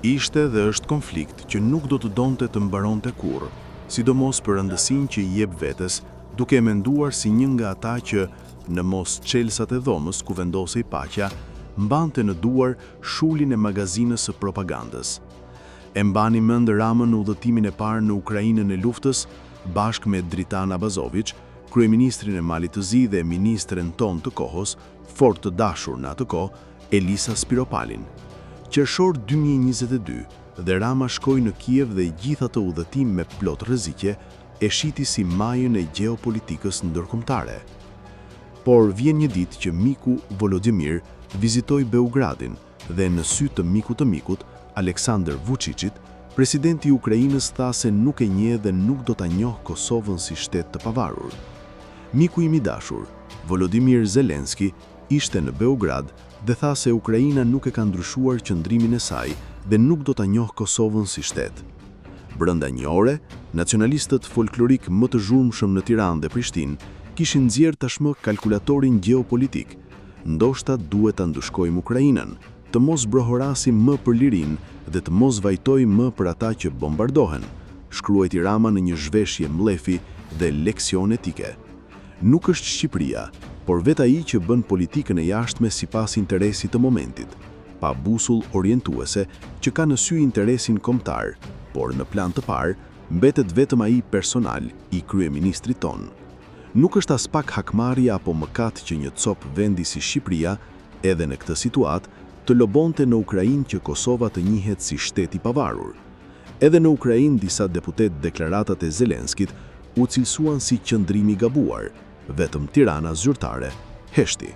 Ishte dhe është konflikt që nuk do të donte të mbaronte kurrë, sidomos për rëndësinë që i jep vetes, duke e menduar si një nga ata që, në mos çelsat e dhomës ku vendosej paqja, mbante në duar shullin e magazinës së propagandës. E mbani mend Ramën në udhëtimin e parë në Ukrainën e luftës, bashkë me Dritan Abazović, kryeministrin e Malit të Zi dhe ministren ton të kohës, fort të dashur në atë kohë, Elisa Spiropalin. Qershor 2022, dhe Rama shkoi në Kiev dhe gjithë atë udhëtim me plot rrezikje e shiti si majën e gjeopolitikës ndërkombëtare. Por vjen një ditë që miku Volodymyr vizitoi Beogradin dhe në sy të mikut, Aleksandr Vučićit, presidenti i Ukrainës tha se nuk e njeh dhe nuk do ta njoh Kosovën si shtet të pavarur. Miku im i dashur, Volodymyr Zelenski, ishte në Beograd dhe tha se Ukraina nuk e ka ndryshuar qëndrimin e saj dhe nuk do ta njoh Kosovën si shtet. Brenda një ore, nacionalistët folklorik më të zhurmshëm në Tiranë dhe Prishtinë kishin nxjerr tashmë kalkulatorin gjeopolitik. Ndoshta duhet ta ndushkojmë Ukrainën, të mos brohorasim më për lirinë dhe të mos vajtojmë më për ata që bombardohen, shkruajti Rama në një zhveshje mlefi dhe leksion etike. Nuk është Shqipëria, por vetë ai që bën politikën e jashtme sipas interesit të momentit, pa busull orientuese që ka në sy interesin kombëtar, por në plan të parë mbetet vetëm ai personal i kryeministrit ton. Nuk është as pak hakmarrje apo mëkat që një cop vendi si Shqipëria, edhe në këtë situatë, të lobonte në Ukrainë që Kosova të njihet si shtet i pavarur. Edhe në Ukrainë disa deputet deklaratat e Zelenskit u cilësuan si qëndrim i gabuar, vetëm Tirana zyrtare heshti.